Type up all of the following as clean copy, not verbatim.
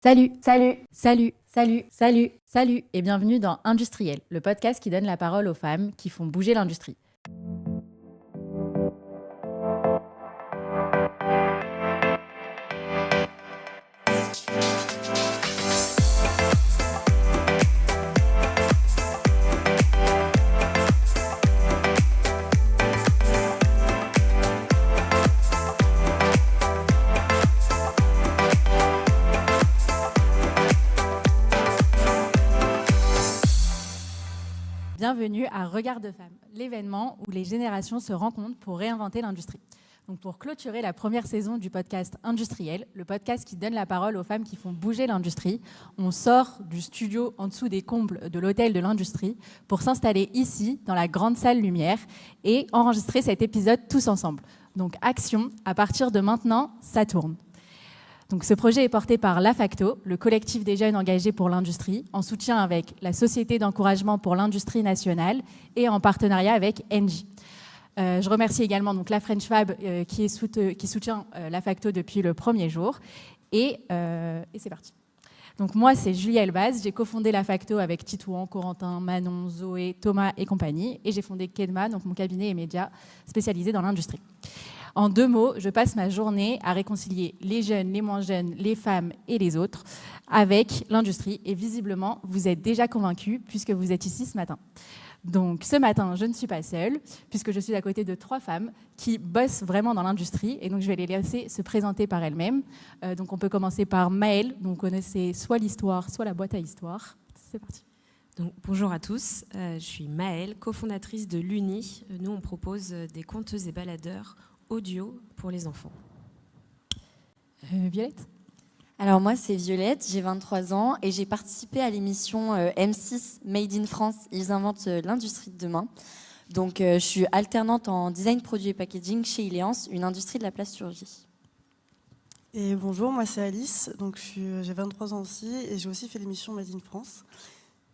Salut, salut, salut, salut, salut, salut et bienvenue dans Industriel, le podcast qui donne la parole aux femmes qui font bouger l'industrie. Bienvenue à Regard de Femmes, l'événement où les générations se rencontrent pour réinventer l'industrie. Donc pour clôturer la première saison du podcast Industriel, le podcast qui donne la parole aux femmes qui font bouger l'industrie, on sort du studio en dessous des combles de l'hôtel de l'industrie pour s'installer ici, dans la grande salle lumière, et enregistrer cet épisode tous ensemble. Donc action, à partir de maintenant, ça tourne. Donc, ce projet est porté par l'AFACTO, le collectif des jeunes engagés pour l'industrie, en soutien avec la Société d'encouragement pour l'industrie nationale et en partenariat avec Engie. Je remercie également donc, la French Fab qui soutient l'AFACTO depuis le premier jour. Et c'est parti. Donc, moi, c'est Julia Elbaz. J'ai cofondé l'AFACTO avec Titouan, Corentin, Manon, Zoé, Thomas et compagnie. Et j'ai fondé Kedma, donc mon cabinet et média spécialisé dans l'industrie. En 2 mots, je passe ma journée à réconcilier les jeunes, les moins jeunes, les femmes et les autres avec l'industrie. Et visiblement, vous êtes déjà convaincus puisque vous êtes ici ce matin. Donc ce matin, je ne suis pas seule puisque je suis à côté de 3 femmes qui bossent vraiment dans l'industrie. Et donc je vais les laisser se présenter par elles-mêmes. Donc on peut commencer par Maëlle. Donc vous connaissez soit l'histoire, soit la boîte à histoire. C'est parti. Donc, bonjour à tous, je suis Maëlle, cofondatrice de l'UNI. Nous, on propose des conteuses et baladeurs audio pour les enfants. Violette ? Alors moi, c'est Violette, j'ai 23 ans et j'ai participé à l'émission M6 Made in France. Ils inventent l'industrie de demain. Donc, je suis alternante en design, produit et packaging chez Ileance, une industrie de la plasturgie. Et bonjour, moi c'est Alice, donc j'ai 23 ans aussi et j'ai aussi fait l'émission Made in France.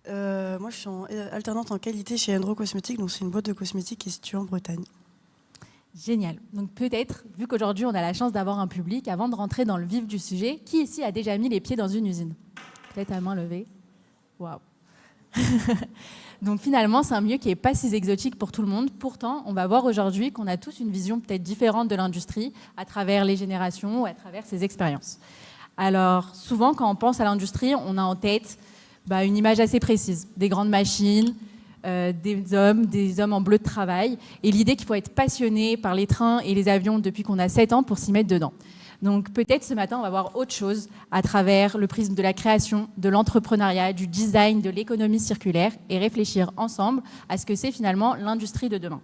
Moi, je suis alternante en qualité chez Endro Cosmétiques, donc c'est une boîte de cosmétiques qui est située en Bretagne. Génial. Donc peut-être, vu qu'aujourd'hui on a la chance d'avoir un public, avant de rentrer dans le vif du sujet, qui ici a déjà mis les pieds dans une usine ? Peut-être à main levée. Waouh. Donc finalement, c'est un milieu qui n'est pas si exotique pour tout le monde. Pourtant, on va voir aujourd'hui qu'on a tous une vision peut-être différente de l'industrie à travers les générations ou à travers ses expériences. Alors souvent, quand on pense à l'industrie, on a en tête une image assez précise, des grandes machines, des hommes en bleu de travail, et l'idée qu'il faut être passionné par les trains et les avions depuis qu'on a 7 ans pour s'y mettre dedans. Donc peut-être ce matin, on va voir autre chose à travers le prisme de la création, de l'entrepreneuriat, du design, de l'économie circulaire, et réfléchir ensemble à ce que c'est finalement l'industrie de demain.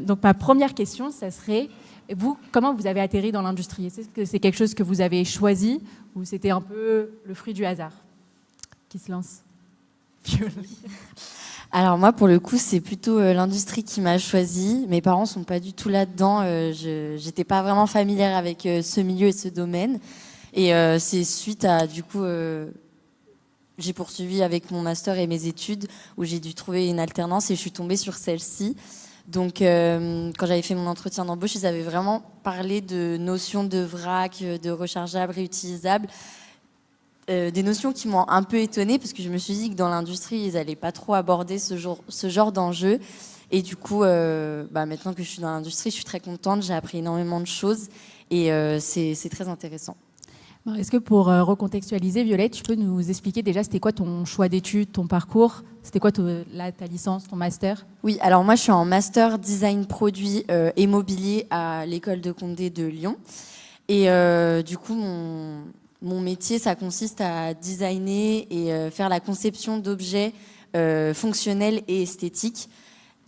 Donc ma première question, ça serait, vous, comment vous avez atterri dans l'industrie ? Est-ce que c'est quelque chose que vous avez choisi ou c'était un peu le fruit du hasard ? Qui se lance ? Alors moi, pour le coup, c'est plutôt l'industrie qui m'a choisie. Mes parents sont pas du tout là-dedans. J'étais pas vraiment familière avec ce milieu et ce domaine. Et c'est suite à, du coup, j'ai poursuivi avec mon master et mes études où j'ai dû trouver une alternance et je suis tombée sur celle-ci. Donc, quand j'avais fait mon entretien d'embauche, ils avaient vraiment parlé de notions de vrac, de rechargeable, réutilisable. Des notions qui m'ont un peu étonnée parce que je me suis dit que dans l'industrie, ils n'allaient pas trop aborder ce genre d'enjeu. Et du coup, maintenant que je suis dans l'industrie, je suis très contente. J'ai appris énormément de choses et c'est très intéressant. Est-ce que pour recontextualiser, Violette, tu peux nous expliquer déjà c'était quoi ton choix d'études, ton parcours ? C'était quoi ta licence, ton master ? Oui, alors moi, je suis en master design produit et mobilier à l'école de Condé de Lyon. Et du coup, mon métier, ça consiste à designer et faire la conception d'objets fonctionnels et esthétiques.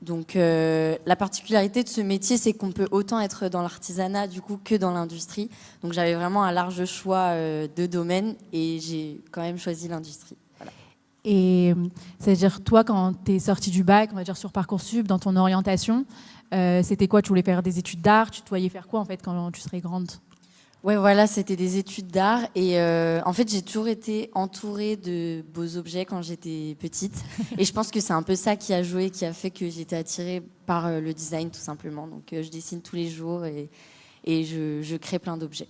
Donc, la particularité de ce métier, c'est qu'on peut autant être dans l'artisanat du coup que dans l'industrie. Donc, j'avais vraiment un large choix de domaines et j'ai quand même choisi l'industrie. Voilà. Et c'est-à-dire, toi, quand tu es sortie du bac, on va dire sur Parcoursup, dans ton orientation, c'était quoi ? Tu voulais faire des études d'art ? Tu te voyais faire quoi en fait quand tu serais grande ? Ouais, voilà, c'était des études d'art et en fait, j'ai toujours été entourée de beaux objets quand j'étais petite et je pense que c'est un peu ça qui a joué, qui a fait que j'étais attirée par le design tout simplement. Donc, je dessine tous les jours et je crée plein d'objets.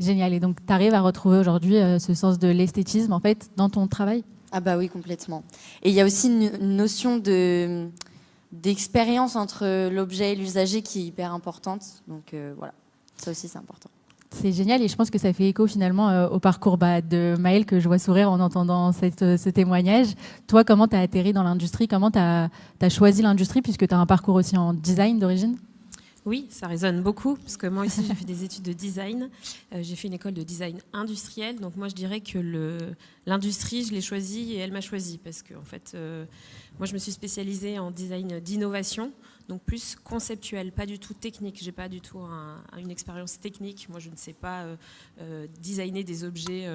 Génial. Et donc, tu arrives à retrouver aujourd'hui ce sens de l'esthétisme, en fait, dans ton travail? Ah bah oui, complètement. Et il y a aussi une notion d'expérience entre l'objet et l'usager qui est hyper importante. Donc voilà, ça aussi c'est important. C'est génial et je pense que ça fait écho finalement au parcours de Maëlle que je vois sourire en entendant ce témoignage. Toi, comment tu as atterri dans l'industrie? Comment tu as choisi l'industrie puisque tu as un parcours aussi en design d'origine? Oui, ça résonne beaucoup, parce que moi aussi j'ai fait des études de design, j'ai fait une école de design industriel, donc moi je dirais que l'industrie, je l'ai choisie et elle m'a choisie, parce que en fait, moi je me suis spécialisée en design d'innovation, donc plus conceptuel, pas du tout technique, j'ai pas du tout une expérience technique, moi je ne sais pas designer des objets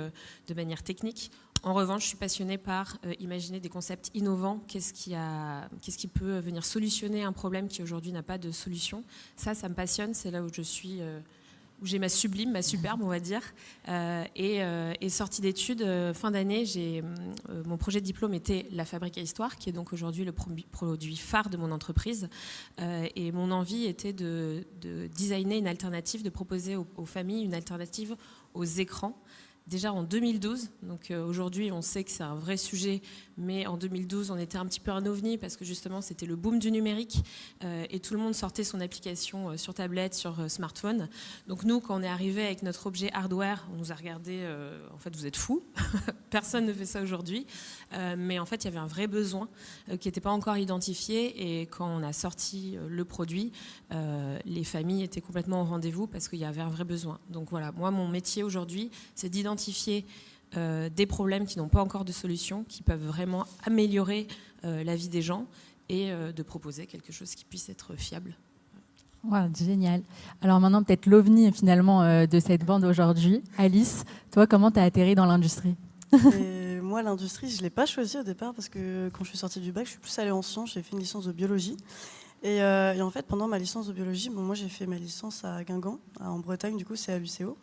de manière technique. En revanche, je suis passionnée par imaginer des concepts innovants. Qu'est-ce qui peut venir solutionner un problème qui aujourd'hui n'a pas de solution? Ça me passionne. C'est là où je suis, où j'ai ma superbe, on va dire. Et sortie d'études, fin d'année, mon projet de diplôme était la Fabrique à Histoire, qui est donc aujourd'hui le produit phare de mon entreprise. Et mon envie était de designer une alternative, de proposer aux familles une alternative aux écrans. Déjà en 2012, donc aujourd'hui on sait que c'est un vrai sujet, mais en 2012 on était un petit peu un ovni parce que justement c'était le boom du numérique et tout le monde sortait son application sur tablette, sur smartphone. Donc nous quand on est arrivé avec notre objet hardware, on nous a regardé, en fait vous êtes fous, personne ne fait ça aujourd'hui, mais en fait il y avait un vrai besoin qui n'était pas encore identifié et quand on a sorti le produit, les familles étaient complètement au rendez-vous parce qu'il y avait un vrai besoin. Donc voilà, moi mon métier aujourd'hui c'est d'identifier des problèmes qui n'ont pas encore de solution, qui peuvent vraiment améliorer la vie des gens et de proposer quelque chose qui puisse être fiable. Wow, génial. Alors maintenant, peut-être l'ovni finalement de cette bande aujourd'hui. Alice, toi, comment tu as atterri dans l'industrie? Et moi, l'industrie, je ne l'ai pas choisie au départ parce que quand je suis sortie du bac, je suis plus allée en sciences, j'ai fait une licence de biologie. Et en fait, pendant ma licence de biologie, moi j'ai fait ma licence à Guingamp, en Bretagne, du coup c'est à l'UCO.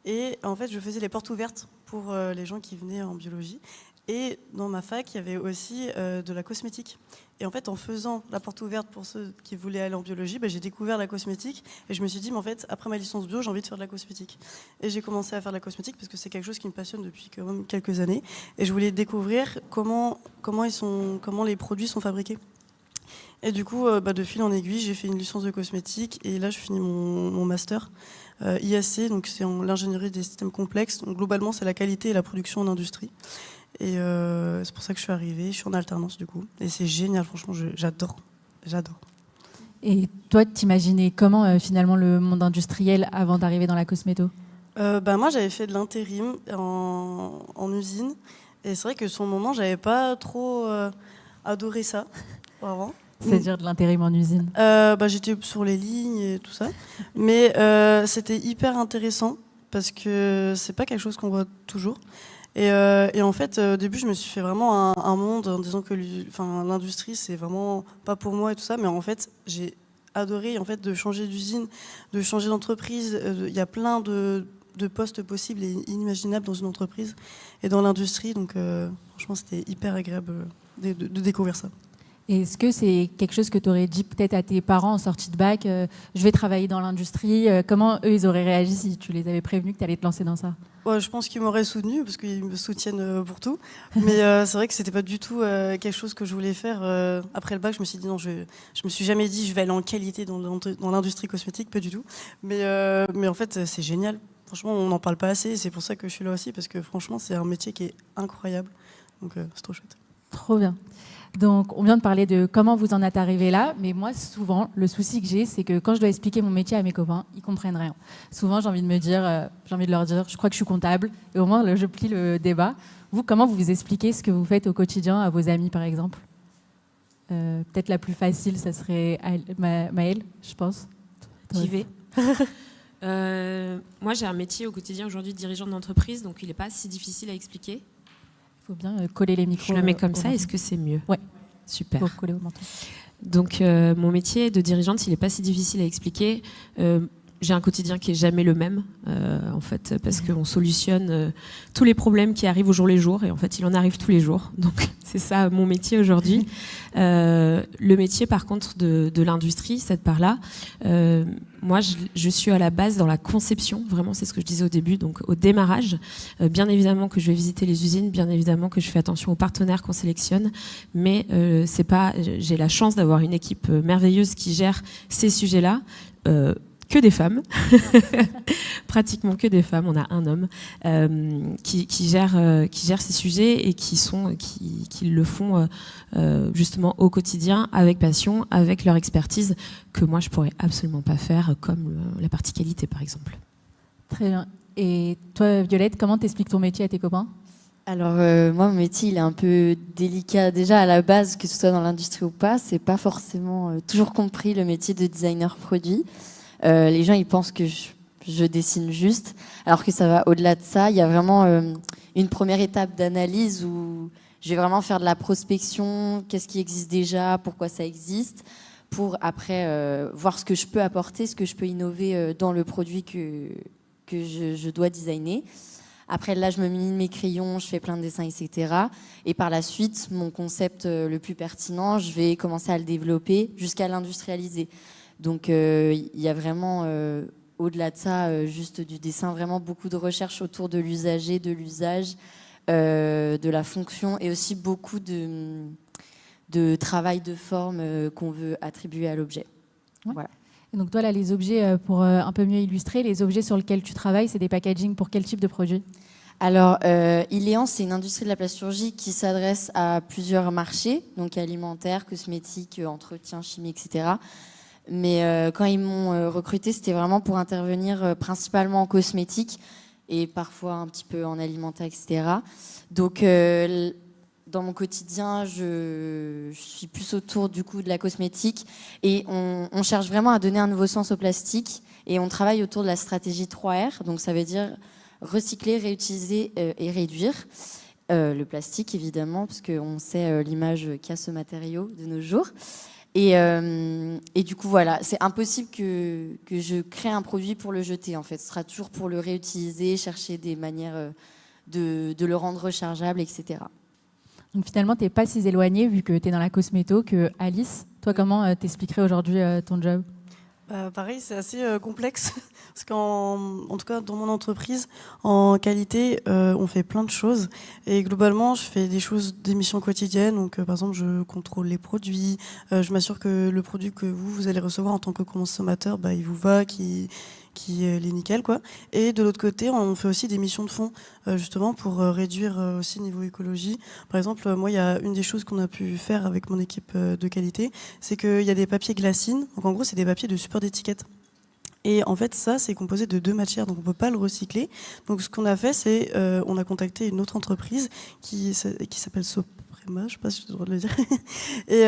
Et en fait, je faisais les portes ouvertes pour les gens qui venaient en biologie. Et dans ma fac, il y avait aussi de la cosmétique. Et en fait, en faisant la porte ouverte pour ceux qui voulaient aller en biologie, j'ai découvert la cosmétique. Et je me suis dit, mais en fait, après ma licence bio, j'ai envie de faire de la cosmétique. Et j'ai commencé à faire de la cosmétique parce que c'est quelque chose qui me passionne depuis quand même quelques années. Et je voulais découvrir comment les produits sont fabriqués. Et du coup, de fil en aiguille, j'ai fait une licence de cosmétique. Et là, je finis mon master. IAC, donc c'est en l'ingénierie des systèmes complexes. Donc globalement, c'est la qualité et la production en industrie. Et c'est pour ça que je suis arrivée. Je suis en alternance du coup. Et c'est génial, franchement, j'adore. Et toi, t'imaginais comment finalement le monde industriel avant d'arriver dans la cosméto? Moi, j'avais fait de l'intérim en usine. Et c'est vrai que sur le moment, j'avais pas trop adoré ça avant. C'est-à-dire de l'intérim en usine? J'étais sur les lignes et tout ça. Mais c'était hyper intéressant parce que c'est pas quelque chose qu'on voit toujours. Et en fait, au début, je me suis fait vraiment un monde en disant que l'industrie, c'est vraiment pas pour moi et tout ça. Mais en fait, j'ai adoré en fait, de changer d'usine, de changer d'entreprise. Il y a plein de postes possibles et inimaginables dans une entreprise et dans l'industrie. Donc franchement, c'était hyper agréable de découvrir ça. Est-ce que c'est quelque chose que tu aurais dit peut-être à tes parents en sortie de bac, je vais travailler dans l'industrie? Comment eux, ils auraient réagi si tu les avais prévenus que tu allais te lancer dans ça? Ouais, je pense qu'ils m'auraient soutenu parce qu'ils me soutiennent pour tout. Mais c'est vrai que c'était pas du tout quelque chose que je voulais faire. Après le bac, je me suis dit non, je me suis jamais dit je vais aller en qualité dans l'industrie cosmétique, pas du tout. Mais en fait, c'est génial. Franchement, on n'en parle pas assez. C'est pour ça que je suis là aussi parce que franchement, c'est un métier qui est incroyable. Donc c'est trop chouette. Trop bien. Donc, on vient de parler de comment vous en êtes arrivé là, mais moi, souvent, le souci que j'ai, c'est que quand je dois expliquer mon métier à mes copains, ils comprennent rien. Souvent, j'ai envie de leur dire, je crois que je suis comptable, et au moins, je plie le débat. Vous, comment vous expliquez ce que vous faites au quotidien à vos amis, par exemple? Peut-être la plus facile, ça serait Maëlle, je pense. J'y vais. Moi, j'ai un métier au quotidien aujourd'hui de dirigeante d'entreprise, donc il n'est pas si difficile à expliquer. Il faut bien coller les micros. Je le mets comme ça, est-ce que c'est mieux? Ouais. Super. Il faut coller au menton. Donc, mon métier de dirigeante, il n'est pas si difficile à expliquer. j'ai un quotidien qui est jamais le même, en fait, parce qu'on solutionne tous les problèmes qui arrivent au jour le jour, et en fait, il en arrive tous les jours. Donc, c'est ça mon métier aujourd'hui. Le métier, par contre, de l'industrie, cette part-là, moi, je suis à la base dans la conception, vraiment, c'est ce que je disais au début, donc au démarrage. Bien évidemment que je vais visiter les usines, bien évidemment que je fais attention aux partenaires qu'on sélectionne, mais c'est pas, j'ai la chance d'avoir une équipe merveilleuse qui gère ces sujets-là. Que des femmes, pratiquement que des femmes. On a un homme qui gère ces sujets et qui le font justement au quotidien, avec passion, avec leur expertise, que moi je pourrais absolument pas faire, comme la partie qualité par exemple. Très bien. Et toi, Violette, comment t'expliques ton métier à tes copains ? Alors moi, mon métier, il est un peu délicat. Déjà, à la base, que ce soit dans l'industrie ou pas, c'est pas forcément toujours compris le métier de designer produit. Les gens, ils pensent que je dessine juste, alors que ça va au-delà de ça. Il y a vraiment une première étape d'analyse où je vais vraiment faire de la prospection, qu'est-ce qui existe déjà, pourquoi ça existe, pour après voir ce que je peux apporter, ce que je peux innover dans le produit que je dois designer. Après, là, je me munis de mes crayons, je fais plein de dessins, etc. Et par la suite, mon concept le plus pertinent, je vais commencer à le développer jusqu'à l'industrialiser. Donc, il y a vraiment, au-delà de ça, juste du dessin, vraiment beaucoup de recherche autour de l'usager, de l'usage, de la fonction, et aussi beaucoup de travail de forme qu'on veut attribuer à l'objet. Ouais. Voilà. Et donc toi, là, les objets, pour un peu mieux illustrer, les objets sur lesquels tu travailles, c'est des packaging pour quel type de produit ? Alors, Ilean, c'est une industrie de la plasturgie qui s'adresse à plusieurs marchés, donc alimentaire, cosmétique, entretien, chimie, etc. Mais quand ils m'ont recruté, c'était vraiment pour intervenir principalement en cosmétique et parfois un petit peu en alimentaire, etc. Donc, dans mon quotidien, je suis plus autour du coup de la cosmétique et on cherche vraiment à donner un nouveau sens au plastique et on travaille autour de la stratégie 3R. Donc, ça veut dire recycler, réutiliser et réduire. Le plastique, évidemment, parce qu'on sait l'image qu'a ce matériau de nos jours. Et du coup, voilà, c'est impossible que je crée un produit pour le jeter, en fait. Ce sera toujours pour le réutiliser, chercher des manières de le rendre rechargeable, etc. Donc finalement, tu n'es pas si éloignée, vu que tu es dans la cosméto, que Alice. Toi, comment t'expliquerais aujourd'hui ton job ? Pareil, c'est assez complexe, parce en tout cas, dans mon entreprise, en qualité, on fait plein de choses. Et globalement, je fais des missions quotidiennes. Donc, par exemple, je contrôle les produits, je m'assure que le produit que vous allez recevoir en tant que consommateur, il vous va, qui est nickel, quoi. Et de l'autre côté, on fait aussi des missions de fond, justement pour réduire aussi niveau écologie. Par exemple, moi, il y a une des choses qu'on a pu faire avec mon équipe de qualité, c'est qu'il y a des papiers glacine. Donc en gros, c'est des papiers de support d'étiquette. Et en fait, ça, c'est composé de 2 matières, donc on ne peut pas le recycler. Donc ce qu'on a fait, c'est on a contacté une autre entreprise qui s'appelle Soprema, je ne sais pas si j'ai le droit de le dire. Et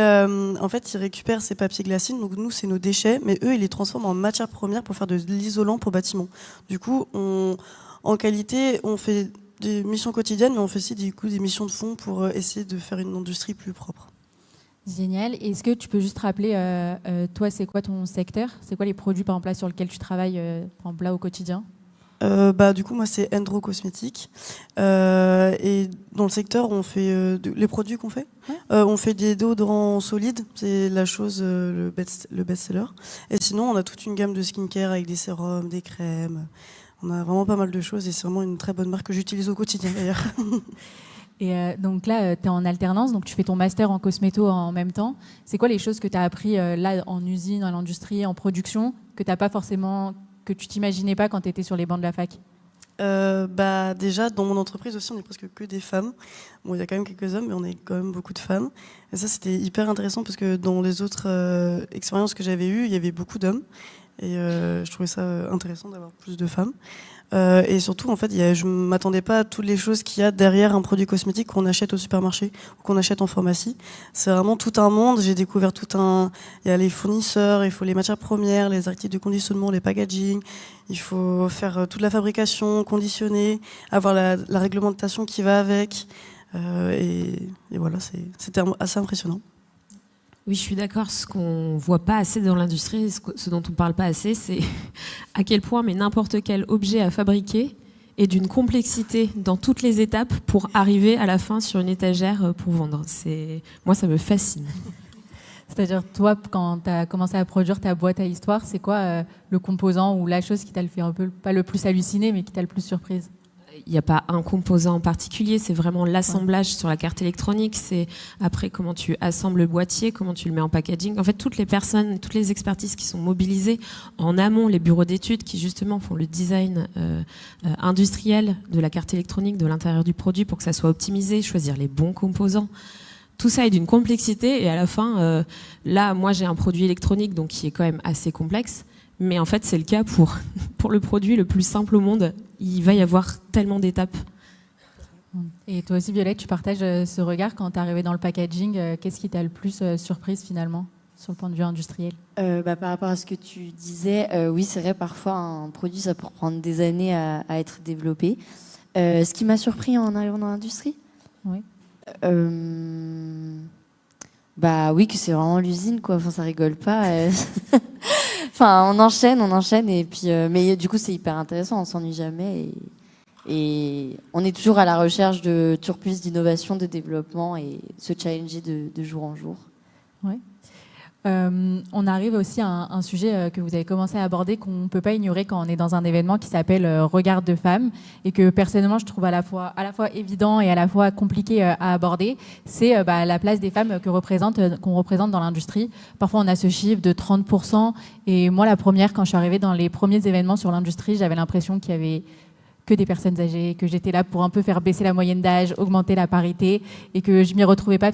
en fait, ils récupèrent ces papiers glacine, donc nous, c'est nos déchets, mais eux, ils les transforment en matière première pour faire de l'isolant pour bâtiments. Du coup, en qualité, on fait des missions quotidiennes, mais on fait aussi des missions de fond pour essayer de faire une industrie plus propre. Génial. Est-ce que tu peux juste rappeler, toi, c'est quoi ton secteur ? C'est quoi les produits, par exemple, là, sur lesquels tu travailles là, au quotidien ? Du coup, moi, c'est Endro Cosmétiques. Et dans le secteur, on fait les produits qu'on fait. Ouais. On fait des déodorants solides, c'est la chose, le best-seller. Et sinon, on a toute une gamme de skincare avec des sérums, des crèmes. On a vraiment pas mal de choses et c'est vraiment une très bonne marque que j'utilise au quotidien, d'ailleurs. Et donc là, tu es en alternance, donc tu fais ton master en cosméto en même temps. C'est quoi les choses que tu as appris là en usine, dans l'industrie, en production, que t'as pas forcément, que tu t'imaginais pas quand tu étais sur les bancs de la fac ? Déjà, dans mon entreprise aussi, on est presque que des femmes. Bon, il y a quand même quelques hommes, mais on est quand même beaucoup de femmes. Et ça, c'était hyper intéressant parce que dans les autres expériences que j'avais eues, il y avait beaucoup d'hommes. Et je trouvais ça intéressant d'avoir plus de femmes. Et surtout, en fait, je ne m'attendais pas à toutes les choses qu'il y a derrière un produit cosmétique qu'on achète au supermarché ou qu'on achète en pharmacie. C'est vraiment tout un monde. J'ai découvert il y a les fournisseurs, il faut les matières premières, les articles de conditionnement, les packaging. Il faut faire toute la fabrication, conditionner, avoir la réglementation qui va avec. Et voilà, c'était assez impressionnant. Oui, je suis d'accord. Ce qu'on voit pas assez dans l'industrie, ce dont on parle pas assez, c'est à quel point mais n'importe quel objet à fabriquer est d'une complexité dans toutes les étapes pour arriver à la fin sur une étagère pour vendre. Moi, ça me fascine. C'est-à-dire, toi, quand tu as commencé à produire ta boîte à histoire, c'est quoi le composant ou la chose qui t'a le fait un peu, pas le plus halluciner, mais qui t'a le plus surprise? Il n'y a pas un composant en particulier, c'est vraiment l'assemblage sur la carte électronique, c'est après comment tu assembles le boîtier, comment tu le mets en packaging. En fait, toutes les personnes, toutes les expertises qui sont mobilisées en amont, les bureaux d'études qui justement font le design industriel de la carte électronique, de l'intérieur du produit pour que ça soit optimisé, choisir les bons composants. Tout ça est d'une complexité et à la fin, là, moi j'ai un produit électronique donc qui est quand même assez complexe. Mais en fait, c'est le cas pour le produit le plus simple au monde. Il va y avoir tellement d'étapes. Et toi aussi, Violette, tu partages ce regard quand tu es arrivée dans le packaging. Qu'est-ce qui t'a le plus surprise finalement, sur le point de vue industriel? Par rapport à ce que tu disais, oui, c'est vrai, parfois un produit, ça peut prendre des années à être développé. Ce qui m'a surpris en arrivant dans l'industrie, Oui. oui, que c'est vraiment l'usine, quoi. Enfin, ça rigole pas. Enfin, on enchaîne, et puis, mais du coup, c'est hyper intéressant, on s'ennuie jamais, et on est toujours à la recherche de toujours plus d'innovation, de développement, et se challenger de jour en jour. Ouais. On arrive aussi à un sujet que vous avez commencé à aborder, qu'on ne peut pas ignorer quand on est dans un événement qui s'appelle Regard de femmes, et que personnellement je trouve à la fois évident et à la fois compliqué à aborder. C'est la place des femmes qu'on représente dans l'industrie. Parfois on a ce chiffre de 30%, et moi la première, quand je suis arrivée dans les premiers événements sur l'industrie, j'avais l'impression qu'il y avait que des personnes âgées, que j'étais là pour un peu faire baisser la moyenne d'âge, augmenter la parité, et que je m'y retrouvais pas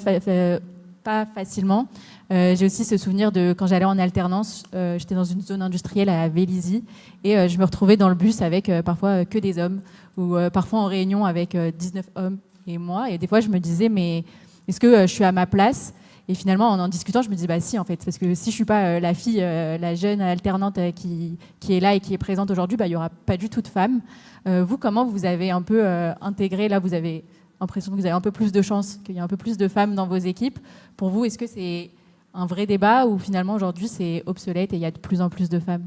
facilement. J'ai aussi ce souvenir de quand j'allais en alternance, j'étais dans une zone industrielle à Vélizy, et je me retrouvais dans le bus avec parfois que des hommes, ou parfois en réunion avec 19 hommes et moi. Et des fois, je me disais, mais est-ce que je suis à ma place? Et finalement, en discutant, je me dis, si, en fait, parce que si je suis pas la fille, la jeune alternante qui est là et qui est présente aujourd'hui, il y aura pas du tout de femmes. Vous, comment vous avez un peu intégré, là, vous avez l'impression que vous avez un peu plus de chance, qu'il y a un peu plus de femmes dans vos équipes. Pour vous, est-ce que c'est un vrai débat ou finalement aujourd'hui c'est obsolète et il y a de plus en plus de femmes?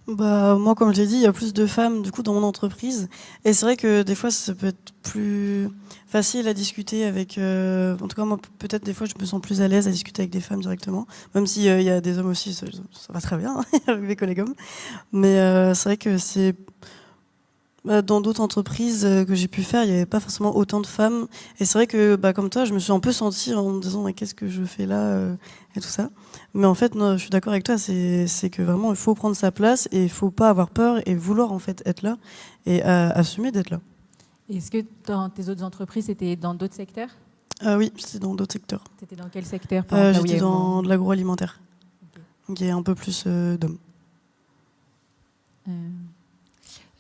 Moi, comme je l'ai dit, il y a plus de femmes du coup dans mon entreprise, et c'est vrai que des fois ça peut être plus facile à discuter avec. En tout cas, moi, peut-être des fois, je me sens plus à l'aise à discuter avec des femmes directement, même s'il y a des hommes aussi, ça va très bien avec mes collègues hommes. Mais c'est vrai que c'est dans d'autres entreprises que j'ai pu faire, il n'y avait pas forcément autant de femmes. Et c'est vrai que, comme toi, je me suis un peu sentie en me disant, mais qu'est-ce que je fais là et tout ça. Mais en fait, non, je suis d'accord avec toi, c'est que vraiment, il faut prendre sa place et il ne faut pas avoir peur et vouloir en fait être là et assumer d'être là. Est-ce que dans tes autres entreprises, c'était dans d'autres secteurs? Oui, c'était dans d'autres secteurs. C'était dans quel secteur? J'étais dans de l'agroalimentaire. Okay. Donc il y a un peu plus d'hommes.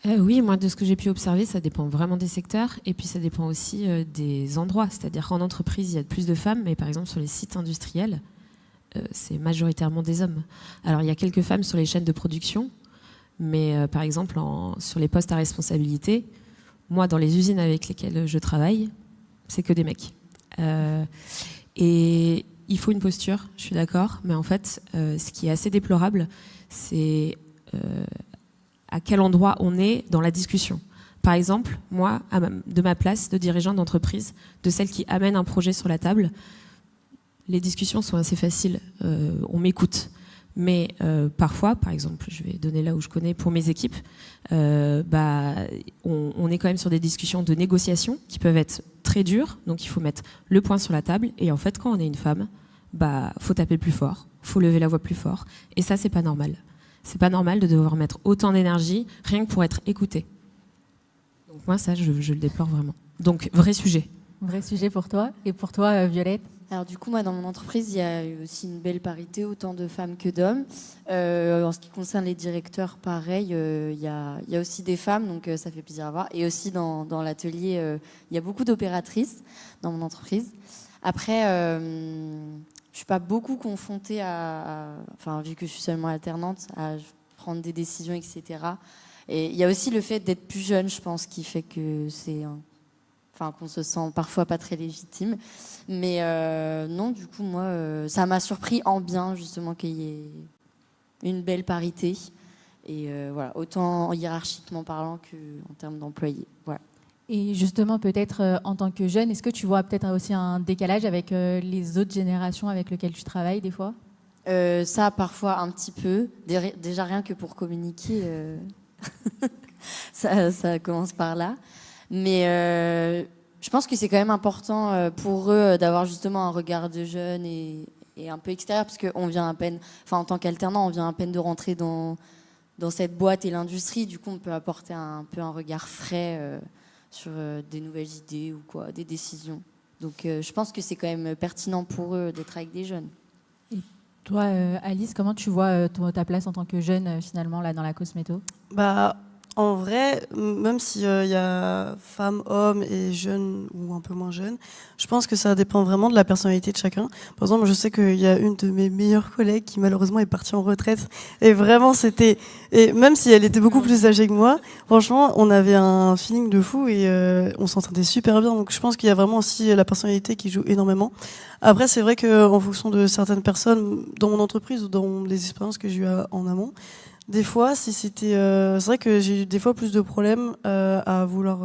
Oui, moi, de ce que j'ai pu observer, ça dépend vraiment des secteurs et puis ça dépend aussi des endroits. C'est-à-dire qu'en entreprise, il y a plus de femmes, mais par exemple, sur les sites industriels, c'est majoritairement des hommes. Alors, il y a quelques femmes sur les chaînes de production, mais par exemple, sur les postes à responsabilité, moi, dans les usines avec lesquelles je travaille, c'est que des mecs. Et il faut une posture, je suis d'accord, mais en fait, ce qui est assez déplorable, c'est à quel endroit on est dans la discussion. Par exemple, moi, de ma place de dirigeante d'entreprise, de celle qui amène un projet sur la table, les discussions sont assez faciles, on m'écoute. Mais parfois, par exemple, je vais donner là où je connais pour mes équipes, on est quand même sur des discussions de négociation qui peuvent être très dures, donc il faut mettre le point sur la table, et en fait, quand on est une femme, faut taper plus fort, faut lever la voix plus fort, et ça, c'est pas normal. C'est pas normal de devoir mettre autant d'énergie rien que pour être écouté. Donc moi, ça, je le déplore vraiment. Donc, vrai sujet. Vrai sujet pour toi. Et pour toi, Violette? Alors du coup, moi, dans mon entreprise, il y a eu aussi une belle parité, autant de femmes que d'hommes. En ce qui concerne les directeurs, pareil, il y a aussi des femmes, donc ça fait plaisir à voir. Et aussi dans l'atelier, il y a beaucoup d'opératrices dans mon entreprise. Après, je suis pas beaucoup confrontée enfin, vu que je suis seulement alternante, à prendre des décisions, etc. Et il y a aussi le fait d'être plus jeune, je pense, qui fait que c'est enfin qu'on se sent parfois pas très légitime. Mais non, du coup, moi, ça m'a surpris en bien, justement, qu'il y ait une belle parité. Et voilà, autant hiérarchiquement parlant qu'en termes d'employés. Voilà. Et justement, peut-être en tant que jeune, est-ce que tu vois peut-être aussi un décalage avec les autres générations avec lesquelles tu travailles des fois ? Ça, parfois, un petit peu. Déjà, rien que pour communiquer, ça commence par là. Mais je pense que c'est quand même important pour eux d'avoir justement un regard de jeune et un peu extérieur, parce qu'on vient à peine, enfin, en tant qu'alternant, on vient à peine de rentrer dans cette boîte et l'industrie. Du coup, on peut apporter un peu un regard frais sur des nouvelles idées ou quoi, des décisions. Donc, je pense que c'est quand même pertinent pour eux d'être avec des jeunes. Toi, Alice, comment tu vois ta place en tant que jeune, finalement, là, dans la cosméto ? En vrai, même s'il y a femmes, hommes et jeunes ou un peu moins jeunes, je pense que ça dépend vraiment de la personnalité de chacun. Par exemple, je sais qu'il y a une de mes meilleures collègues qui malheureusement est partie en retraite. Et vraiment, et même si elle était beaucoup plus âgée que moi, franchement, on avait un feeling de fou et on s'entendait super bien. Donc je pense qu'il y a vraiment aussi la personnalité qui joue énormément. Après, c'est vrai qu'en fonction de certaines personnes dans mon entreprise ou dans les expériences que j'ai eues en amont, des fois, c'est vrai que j'ai eu des fois plus de problèmes à vouloir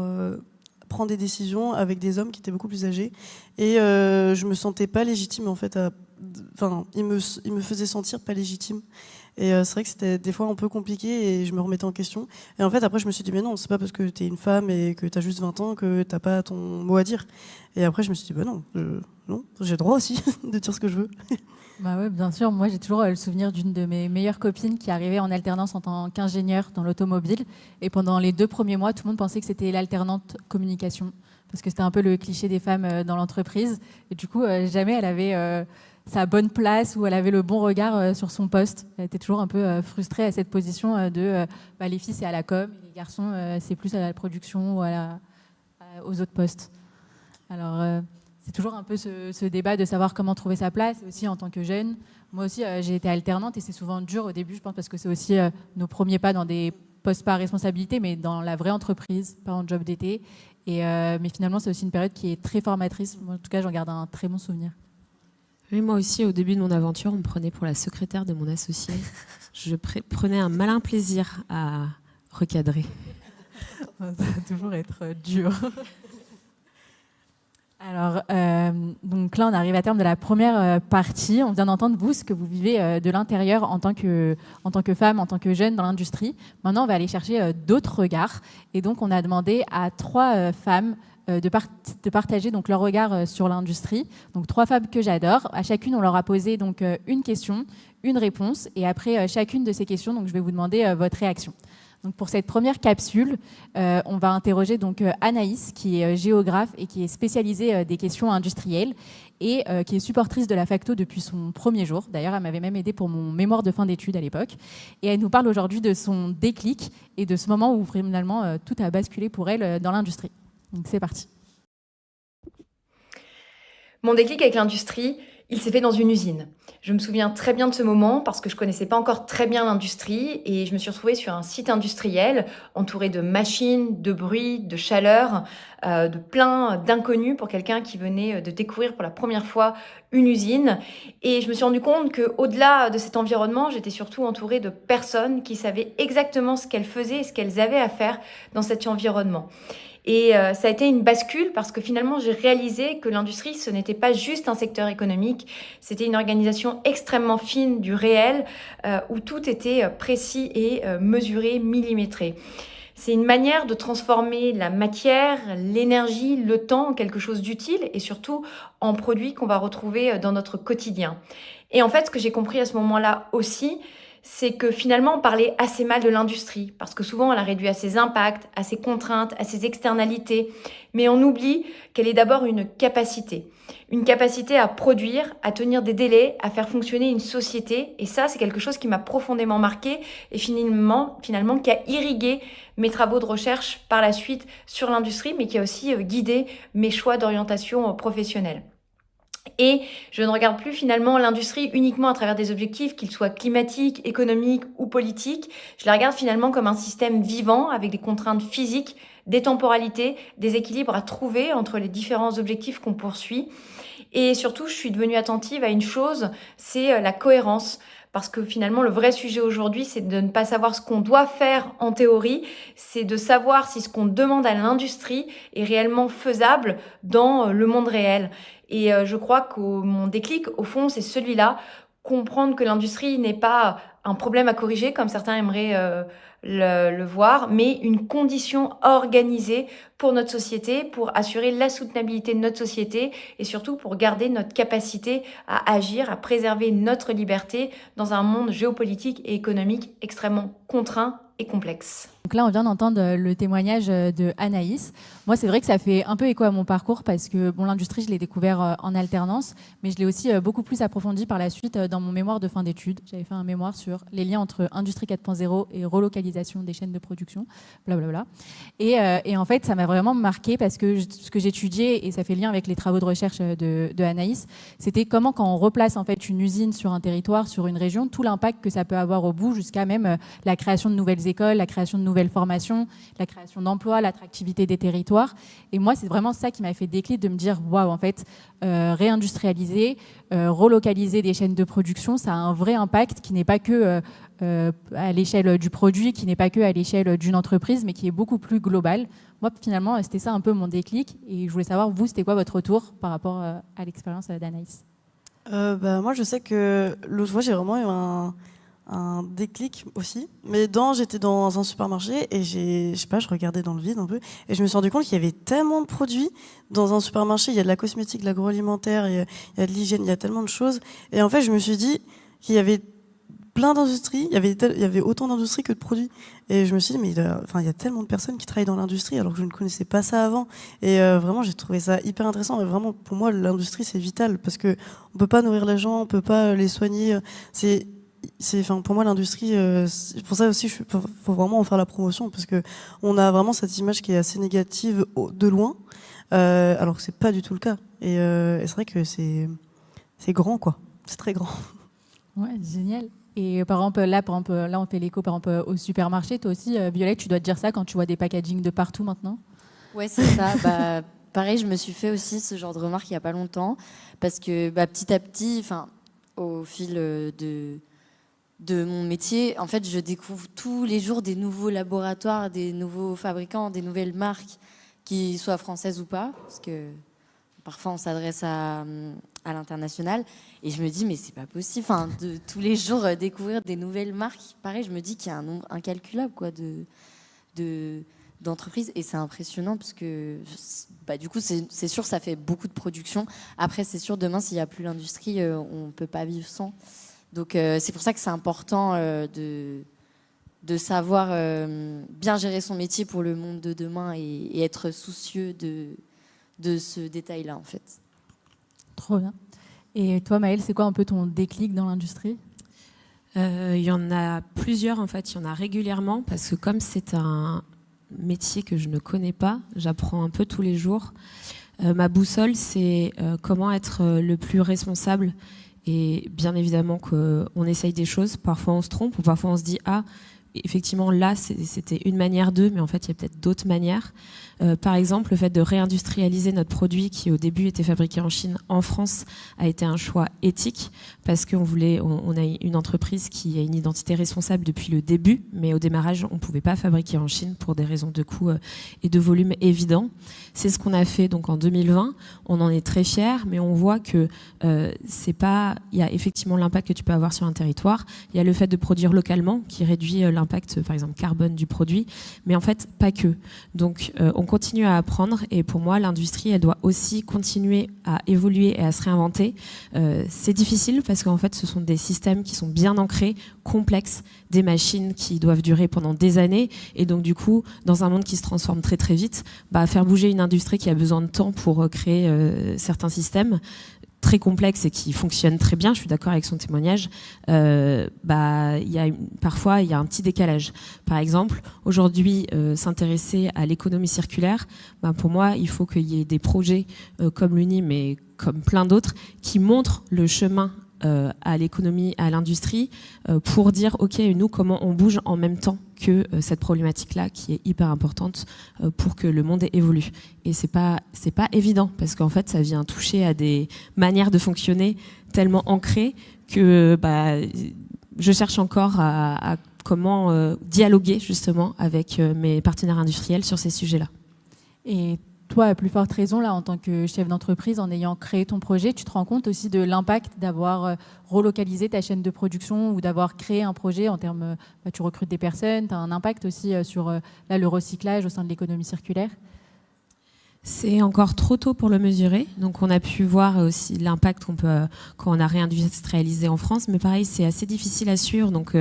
prendre des décisions avec des hommes qui étaient beaucoup plus âgés et je me sentais pas légitime en fait. Ils me faisaient sentir pas légitime et c'est vrai que c'était des fois un peu compliqué et je me remettais en question. Et en fait, après, je me suis dit mais non, c'est pas parce que t'es une femme et que t'as juste 20 ans que t'as pas ton mot à dire. Et après, je me suis dit bah non, j'ai le droit aussi de dire ce que je veux. Bah ouais, bien sûr. Moi, j'ai toujours le souvenir d'une de mes meilleures copines qui arrivait en alternance en tant qu'ingénieure dans l'automobile. Et pendant les 2 premiers mois, tout le monde pensait que c'était l'alternante communication. Parce que c'était un peu le cliché des femmes dans l'entreprise. Et du coup, jamais elle avait sa bonne place ou elle avait le bon regard sur son poste. Elle était toujours un peu frustrée à cette position de les filles, c'est à la com, et les garçons, c'est plus à la production ou aux autres postes. Alors... c'est toujours un peu ce débat de savoir comment trouver sa place, aussi en tant que jeune. Moi aussi, j'ai été alternante et c'est souvent dur au début, je pense, parce que c'est aussi nos premiers pas dans des postes pas à responsabilité, mais dans la vraie entreprise, pas en job d'été. Mais finalement, c'est aussi une période qui est très formatrice. Moi, en tout cas, j'en garde un très bon souvenir. Oui, moi aussi, au début de mon aventure, on me prenait pour la secrétaire de mon associé. Je prenais un malin plaisir à recadrer. Ça va toujours être dur. Alors, donc là, on arrive à terme de la première partie. On vient d'entendre, vous, ce que vous vivez de l'intérieur en tant que femme, en tant que jeune dans l'industrie. Maintenant, on va aller chercher d'autres regards. Et donc, on a demandé à 3 femmes de partager donc, leur regard sur l'industrie. Donc, 3 femmes que j'adore. À chacune, on leur a posé donc, une question, une réponse. Et après chacune de ces questions, donc, je vais vous demander votre réaction. Donc pour cette première capsule, on va interroger donc Anaïs, qui est géographe et qui est spécialisée des questions industrielles et qui est supportrice de la Facto depuis son premier jour. D'ailleurs, elle m'avait même aidée pour mon mémoire de fin d'études à l'époque. Et elle nous parle aujourd'hui de son déclic et de ce moment où finalement tout a basculé pour elle dans l'industrie. Donc c'est parti. Mon déclic avec l'industrie, il s'est fait dans une usine. Je me souviens très bien de ce moment parce que je connaissais pas encore très bien l'industrie et je me suis retrouvée sur un site industriel entouré de machines, de bruit, de chaleur, de plein d'inconnus pour quelqu'un qui venait de découvrir pour la première fois une usine. Et je me suis rendu compte qu'au-delà de cet environnement, j'étais surtout entourée de personnes qui savaient exactement ce qu'elles faisaient et ce qu'elles avaient à faire dans cet environnement. Et ça a été une bascule parce que finalement, j'ai réalisé que l'industrie, ce n'était pas juste un secteur économique, c'était une organisation extrêmement fine du réel où tout était précis et mesuré, millimétré. C'est une manière de transformer la matière, l'énergie, le temps en quelque chose d'utile et surtout en produits qu'on va retrouver dans notre quotidien. Et en fait, ce que j'ai compris à ce moment-là aussi, c'est que finalement on parlait assez mal de l'industrie, parce que souvent on la réduit à ses impacts, à ses contraintes, à ses externalités, mais on oublie qu'elle est d'abord une capacité à produire, à tenir des délais, à faire fonctionner une société, et ça c'est quelque chose qui m'a profondément marqué et finalement qui a irrigué mes travaux de recherche par la suite sur l'industrie, mais qui a aussi guidé mes choix d'orientation professionnelle. Et je ne regarde plus finalement l'industrie uniquement à travers des objectifs, qu'ils soient climatiques, économiques ou politiques. Je la regarde finalement comme un système vivant avec des contraintes physiques, des temporalités, des équilibres à trouver entre les différents objectifs qu'on poursuit. Et surtout, je suis devenue attentive à une chose, c'est la cohérence. Parce que finalement, le vrai sujet aujourd'hui, c'est de ne pas savoir ce qu'on doit faire en théorie, c'est de savoir si ce qu'on demande à l'industrie est réellement faisable dans le monde réel. Et je crois que mon déclic, au fond, c'est celui-là, comprendre que l'industrie n'est pas un problème à corriger, comme certains aimeraient le voir, mais une condition organisée pour notre société, pour assurer la soutenabilité de notre société et surtout pour garder notre capacité à agir, à préserver notre liberté dans un monde géopolitique et économique extrêmement contraint et complexe. Donc là, on vient d'entendre le témoignage de Anaïs. Moi, c'est vrai que ça fait un peu écho à mon parcours parce que bon, l'industrie, je l'ai découvert en alternance, mais je l'ai aussi beaucoup plus approfondi par la suite dans mon mémoire de fin d'études. J'avais fait un mémoire sur les liens entre Industrie 4.0 et relocalisation des chaînes de production, blablabla. Et en fait, ça m'a vraiment marqué parce que ce que j'étudiais, et ça fait lien avec les travaux de recherche de Anaïs, c'était comment quand on replace en fait une usine sur un territoire, sur une région, tout l'impact que ça peut avoir au bout jusqu'à même la création de nouvelles écoles, la création de nouvelles formations, la création d'emplois, l'attractivité des territoires. Et moi, c'est vraiment ça qui m'a fait déclic de me dire, waouh, en fait, réindustrialiser, relocaliser des chaînes de production, ça a un vrai impact qui n'est pas que à l'échelle du produit, qui n'est pas que à l'échelle d'une entreprise, mais qui est beaucoup plus global. Moi, finalement, c'était ça un peu mon déclic. Et je voulais savoir, vous, c'était quoi votre retour par rapport à l'expérience d'Anaïs? Moi, je sais que l'autre fois, j'ai vraiment eu un déclic aussi. Mais j'étais dans un supermarché et je sais pas, je regardais dans le vide un peu et je me suis rendu compte qu'il y avait tellement de produits dans un supermarché. Il y a de la cosmétique, de l'agroalimentaire, il y a de l'hygiène, il y a tellement de choses. Et en fait, je me suis dit qu'il y avait plein d'industries, il y avait autant d'industries que de produits. Et je me suis dit, mais il y a tellement de personnes qui travaillent dans l'industrie alors que je ne connaissais pas ça avant. Et vraiment, j'ai trouvé ça hyper intéressant. Et vraiment, pour moi, l'industrie, c'est vital parce que on peut pas nourrir les gens, on peut pas les soigner. Pour moi, l'industrie, c'est pour ça aussi, faut vraiment en faire la promotion parce que on a vraiment cette image qui est assez négative de loin, alors que c'est pas du tout le cas. Et c'est vrai que c'est grand, quoi. C'est très grand. Ouais, génial. Et par exemple, là, on fait l'écho par exemple au supermarché. Toi aussi, Violette, tu dois te dire ça quand tu vois des packagings de partout maintenant. Ouais, c'est ça. Pareil, je me suis fait aussi ce genre de remarque il y a pas longtemps parce que petit à petit, au fil de mon métier, en fait, je découvre tous les jours des nouveaux laboratoires, des nouveaux fabricants, des nouvelles marques, qui soient françaises ou pas, parce que parfois on s'adresse à l'international, et je me dis mais c'est pas possible, de tous les jours découvrir des nouvelles marques. Pareil, je me dis qu'il y a un nombre incalculable quoi d'entreprises, et c'est impressionnant parce que du coup c'est sûr, ça fait beaucoup de production. Après c'est sûr, demain s'il n'y a plus l'industrie, on peut pas vivre sans. Donc c'est pour ça que c'est important de savoir bien gérer son métier pour le monde de demain et être soucieux de ce détail-là, en fait. Trop bien. Et toi, Maëlle, c'est quoi un peu ton déclic dans l'industrie ? Il y en a plusieurs, en fait. Il y en a régulièrement parce que comme c'est un métier que je ne connais pas, j'apprends un peu tous les jours. Ma boussole, c'est comment être le plus responsable. Et bien évidemment qu'on essaye des choses. Parfois, on se trompe ou parfois, on se dit « Ah, effectivement, là, c'était une manière d'eux, mais en fait, il y a peut-être d'autres manières. » Par exemple, le fait de réindustrialiser notre produit qui, au début, était fabriqué en Chine, en France, a été un choix éthique parce qu'on a une entreprise qui a une identité responsable depuis le début, mais au démarrage, on ne pouvait pas fabriquer en Chine pour des raisons de coût et de volume évidents. C'est ce qu'on a fait donc en 2020. On en est très fiers, mais on voit que il y a effectivement l'impact que tu peux avoir sur un territoire. Il y a le fait de produire localement qui réduit l'impact, par exemple, carbone du produit, mais en fait, pas que. Donc, on continue à apprendre et pour moi, l'industrie, elle doit aussi continuer à évoluer et à se réinventer. C'est difficile parce qu'en fait, ce sont des systèmes qui sont bien ancrés, complexes, des machines qui doivent durer pendant des années et donc du coup, dans un monde qui se transforme très très vite, faire bouger une industrie qui a besoin de temps pour créer certains systèmes, très complexe et qui fonctionne très bien, je suis d'accord avec son témoignage, parfois il y a un petit décalage. Par exemple, aujourd'hui, s'intéresser à l'économie circulaire, pour moi, il faut qu'il y ait des projets comme l'UNI, mais comme plein d'autres, qui montrent le chemin à l'économie, à l'industrie, pour dire, OK, nous, comment on bouge en même temps que cette problématique-là, qui est hyper importante pour que le monde évolue. Et c'est pas évident, parce qu'en fait, ça vient toucher à des manières de fonctionner tellement ancrées que je cherche encore à comment dialoguer, justement, avec mes partenaires industriels sur ces sujets-là. Et toi, à plus forte raison, là, en tant que chef d'entreprise, en ayant créé ton projet, tu te rends compte aussi de l'impact d'avoir relocalisé ta chaîne de production ou d'avoir créé un projet en termes, tu recrutes des personnes, tu as un impact aussi sur le recyclage au sein de l'économie circulaire? C'est encore trop tôt pour le mesurer. Donc, on a pu voir aussi l'impact qu'on peut quand on a réindustrialisé en France. Mais pareil, c'est assez difficile à suivre. Donc,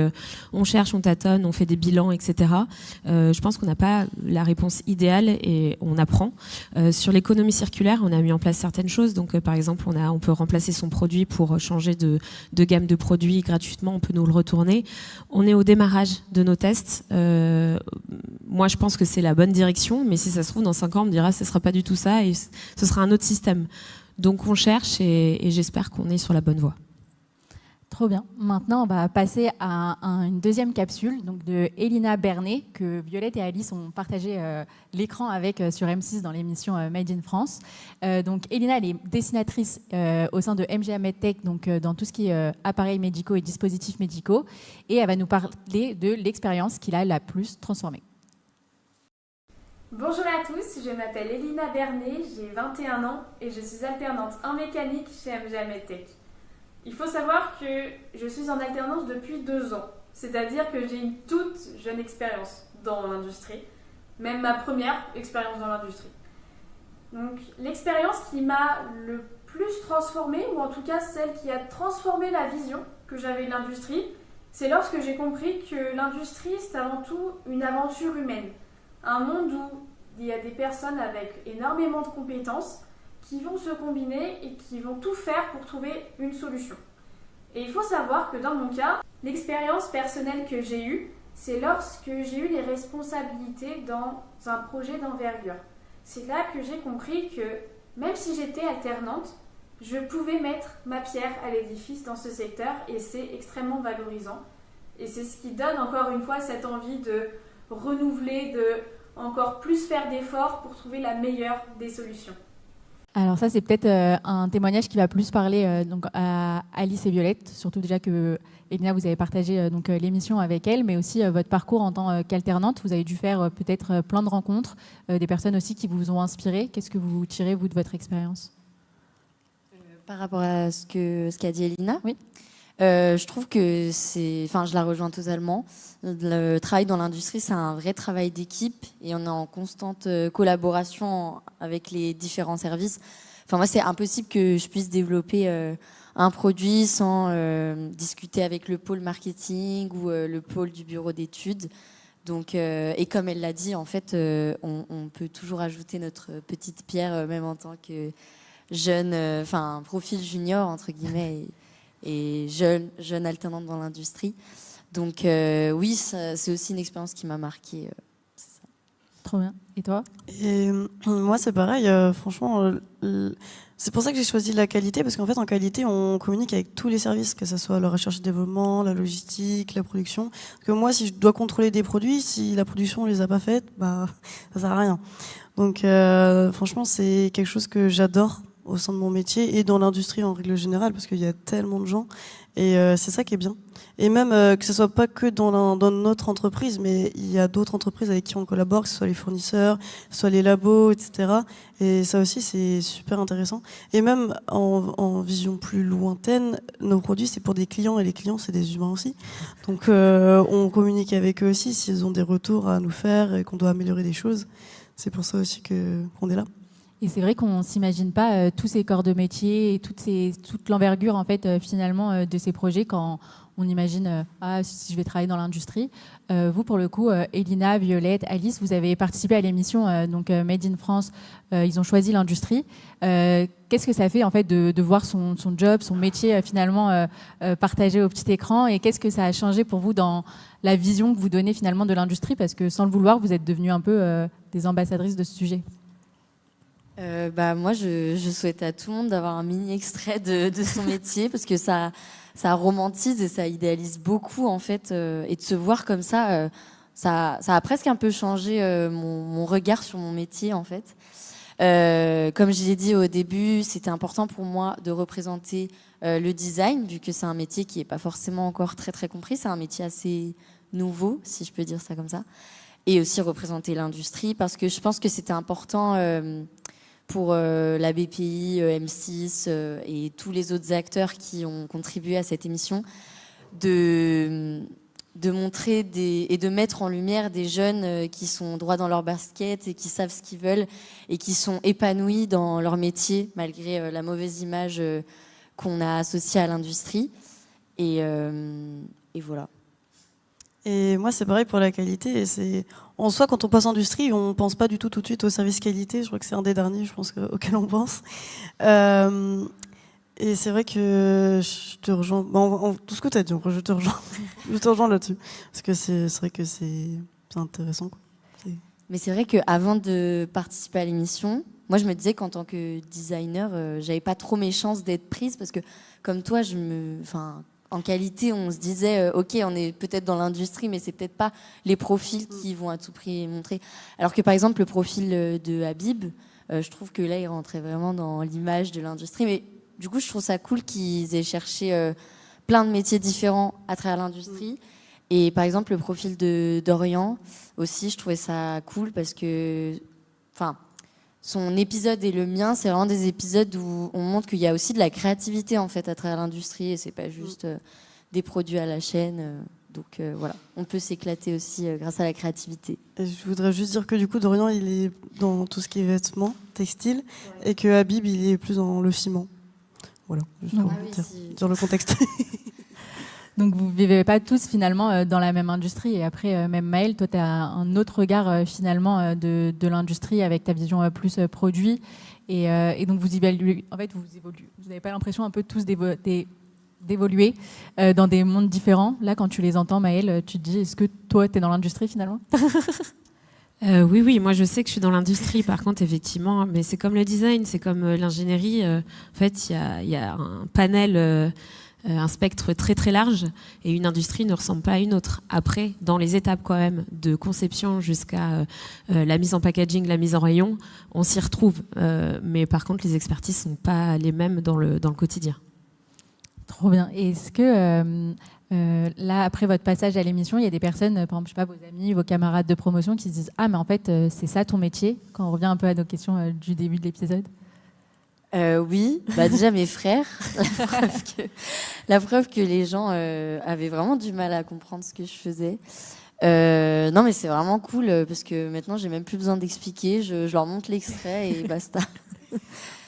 on cherche, on tâtonne, on fait des bilans, etc. Je pense qu'on n'a pas la réponse idéale et on apprend. Sur l'économie circulaire, on a mis en place certaines choses. Donc, par exemple, on peut remplacer son produit pour changer de gamme de produits gratuitement. On peut nous le retourner. On est au démarrage de nos tests. Moi, je pense que c'est la bonne direction. Mais si ça se trouve, dans 5 ans, on me dira, ce ne sera pas du tout ça et ce sera un autre système. Donc on cherche et j'espère qu'on est sur la bonne voie. Trop bien. Maintenant, on va passer à une deuxième capsule donc de Elina Bernet, que Violette et Alice ont partagé l'écran avec sur M6 dans l'émission Made in France. Donc Elina, elle est dessinatrice au sein de MGA MedTech, donc dans tout ce qui est appareils médicaux et dispositifs médicaux. Et elle va nous parler de l'expérience qui l'a la plus transformée. Bonjour à tous, je m'appelle Elina Bernet, j'ai 21 ans et je suis alternante en mécanique chez MGA MedTech. Il faut savoir que je suis en alternance depuis 2 ans, c'est-à-dire que j'ai une toute jeune expérience dans l'industrie, même ma première expérience dans l'industrie. Donc l'expérience qui m'a le plus transformée, ou en tout cas celle qui a transformé la vision que j'avais de l'industrie, c'est lorsque j'ai compris que l'industrie c'est avant tout une aventure humaine. Un monde où il y a des personnes avec énormément de compétences qui vont se combiner et qui vont tout faire pour trouver une solution. Et il faut savoir que dans mon cas, l'expérience personnelle que j'ai eue, c'est lorsque j'ai eu les responsabilités dans un projet d'envergure. C'est là que j'ai compris que même si j'étais alternante, je pouvais mettre ma pierre à l'édifice dans ce secteur et c'est extrêmement valorisant. Et c'est ce qui donne encore une fois cette envie de renouveler, de encore plus faire d'efforts pour trouver la meilleure des solutions. Alors ça, c'est peut-être un témoignage qui va plus parler donc à Alice et Violette, surtout déjà que Elina, vous avez partagé l'émission avec elle, mais aussi votre parcours en tant qu'alternante. Vous avez dû faire peut-être plein de rencontres, des personnes aussi qui vous ont inspiré. Qu'est-ce que vous tirez, vous, de votre expérience? Par rapport à ce qu'a dit Elina, oui. Je trouve que je la rejoins totalement. Le travail dans l'industrie, c'est un vrai travail d'équipe et on est en constante collaboration avec les différents services. Enfin, moi, c'est impossible que je puisse développer un produit sans discuter avec le pôle marketing ou le pôle du bureau d'études. Donc, et comme elle l'a dit, en fait, on peut toujours ajouter notre petite pierre, même en tant que jeune, profil junior, entre guillemets, et jeune alternante dans l'industrie. Donc oui, c'est aussi une expérience qui m'a marquée. C'est ça. Trop bien. Et toi? Et moi, c'est pareil. Franchement, c'est pour ça que j'ai choisi la qualité, parce qu'en fait, en qualité, on communique avec tous les services, que ce soit la recherche et développement, la logistique, la production. Parce que moi, si je dois contrôler des produits, si la production ne les a pas faites, ça sert à rien. Donc franchement, c'est quelque chose que j'adore au sein de mon métier et dans l'industrie en règle générale, parce qu'il y a tellement de gens et c'est ça qui est bien. Et même que ce soit pas que dans notre entreprise, mais il y a d'autres entreprises avec qui on collabore, que ce soit les fournisseurs, que ce soit les labos, etc. Et ça aussi, c'est super intéressant. Et même en vision plus lointaine, nos produits, c'est pour des clients et les clients, c'est des humains aussi. Donc on communique avec eux aussi s'ils ont des retours à nous faire et qu'on doit améliorer des choses. C'est pour ça aussi qu'on est là. Et c'est vrai qu'on ne s'imagine pas tous ces corps de métier et toute l'envergure en fait, finalement de ces projets quand on imagine si je vais travailler dans l'industrie. Vous, pour le coup, Elina, Violette, Alice, vous avez participé à l'émission donc Made in France. Ils ont choisi l'industrie. Qu'est-ce que ça fait en fait de voir son job, son métier finalement partagé au petit écran, et qu'est-ce que ça a changé pour vous dans la vision que vous donnez finalement de l'industrie, parce que sans le vouloir, vous êtes devenues un peu des ambassadrices de ce sujet. Moi, je souhaite à tout le monde d'avoir un mini extrait de son métier, parce que ça romantise et ça idéalise beaucoup en fait, et de se voir comme ça, ça a presque un peu changé mon regard sur mon métier en fait. Comme je l'ai dit au début, c'était important pour moi de représenter le design, vu que c'est un métier qui n'est pas forcément encore très très compris, c'est un métier assez nouveau, si je peux dire ça comme ça, et aussi représenter l'industrie, parce que je pense que c'était important pour la BPI, M6 et tous les autres acteurs qui ont contribué à cette émission, de montrer et de mettre en lumière des jeunes qui sont droits dans leur basket et qui savent ce qu'ils veulent et qui sont épanouis dans leur métier malgré la mauvaise image qu'on a associée à l'industrie. Et voilà. Et moi, c'est pareil pour la qualité. Et c'est en soi, quand on passe industrie, on pense pas du tout de suite au service qualité. Je crois que c'est un des derniers, je pense, auquel on pense. Et c'est vrai que je te rejoins. Tout ce que tu as dit, je te rejoins. Je te rejoins là-dessus. Parce que c'est vrai que c'est intéressant, quoi. Mais c'est vrai qu'avant de participer à l'émission, moi, je me disais qu'en tant que designer, j'avais pas trop mes chances d'être prise, parce que, comme toi, en qualité, on se disait, ok, on est peut-être dans l'industrie, mais c'est peut-être pas les profils qui vont à tout prix montrer. Alors que, par exemple, le profil de Habib, je trouve que là, il rentrait vraiment dans l'image de l'industrie. Mais du coup, je trouve ça cool qu'ils aient cherché plein de métiers différents à travers l'industrie. Et par exemple, le profil de Dorian aussi, je trouvais ça cool parce que, son épisode et le mien, c'est vraiment des épisodes où on montre qu'il y a aussi de la créativité en fait à travers l'industrie, et c'est pas juste des produits à la chaîne. Donc voilà, on peut s'éclater aussi grâce à la créativité. Et je voudrais juste dire que du coup, Dorian, il est dans tout ce qui est vêtements, textiles, et que Habib, il est plus dans le ciment. Voilà, juste pour dire le contexte. Donc vous ne vivez pas tous finalement dans la même industrie. Et après, même Maëlle, toi, tu as un autre regard finalement de l'industrie avec ta vision plus produit. Et donc vous évaluez, en fait, vous n'avez pas l'impression un peu tous d'évoluer dans des mondes différents. Là, quand tu les entends, Maëlle, tu te dis, est-ce que toi, tu es dans l'industrie finalement? Oui, moi je sais que je suis dans l'industrie, par contre, effectivement, mais c'est comme le design, c'est comme l'ingénierie. En fait, il y a un panel, un spectre très très large, et une industrie ne ressemble pas à une autre. Après, dans les étapes quand même, de conception jusqu'à la mise en packaging, la mise en rayon, on s'y retrouve. Mais par contre, les expertises sont pas les mêmes dans le quotidien. Trop bien. Et est-ce que là, après votre passage à l'émission, il y a des personnes, par exemple, je sais pas, vos amis, vos camarades de promotion qui se disent « Ah, mais en fait, c'est ça ton métier ?» Quand on revient un peu à nos questions du début de l'épisode. Oui, déjà mes frères, la preuve que les gens avaient vraiment du mal à comprendre ce que je faisais. Non, mais c'est vraiment cool parce que maintenant j'ai même plus besoin d'expliquer, je leur montre l'extrait et basta.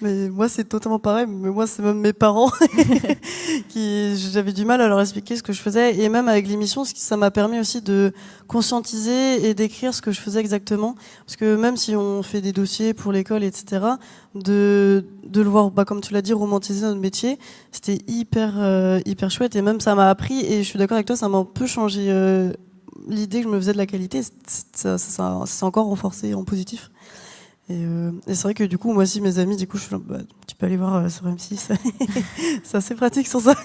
Mais moi c'est totalement pareil, mais moi c'est même mes parents j'avais du mal à leur expliquer ce que je faisais, et même avec l'émission, ça m'a permis aussi de conscientiser et d'écrire ce que je faisais exactement, parce que même si on fait des dossiers pour l'école, etc., de le voir, comme tu l'as dit, romantiser notre métier, c'était hyper chouette, et même ça m'a appris, et je suis d'accord avec toi, ça m'a un peu changé l'idée que je me faisais de la qualité, ça s'est encore renforcé en positif. Et c'est vrai que du coup, moi aussi, mes amis, du coup, je suis là, tu peux aller voir sur M6. C'est assez pratique sur ça.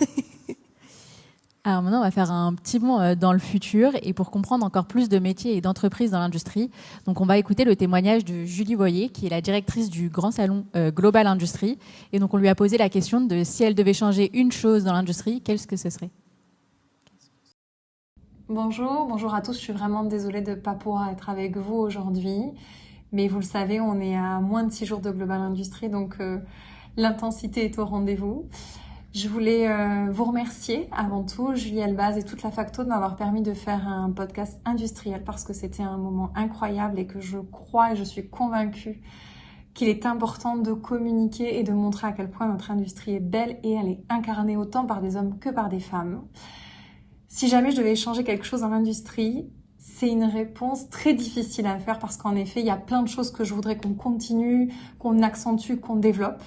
Alors maintenant, on va faire un petit bond dans le futur, et pour comprendre encore plus de métiers et d'entreprises dans l'industrie. Donc on va écouter le témoignage de Julie Voyer, qui est la directrice du grand salon Global Industrie. Et donc on lui a posé la question de si elle devait changer une chose dans l'industrie, qu'est-ce que ce serait? Bonjour à tous. Je suis vraiment désolée de ne pas pouvoir être avec vous aujourd'hui. Mais vous le savez, on est à moins de 6 jours de Global Industrie, donc l'intensité est au rendez-vous. Je voulais vous remercier avant tout, Julie Elbaz et toute la Facto, de m'avoir permis de faire un podcast industriel, parce que c'était un moment incroyable et que je crois et je suis convaincue qu'il est important de communiquer et de montrer à quel point notre industrie est belle et elle est incarnée autant par des hommes que par des femmes. Si jamais je devais changer quelque chose dans l'industrie, c'est une réponse très difficile à faire parce qu'en effet, il y a plein de choses que je voudrais qu'on continue, qu'on accentue, qu'on développe.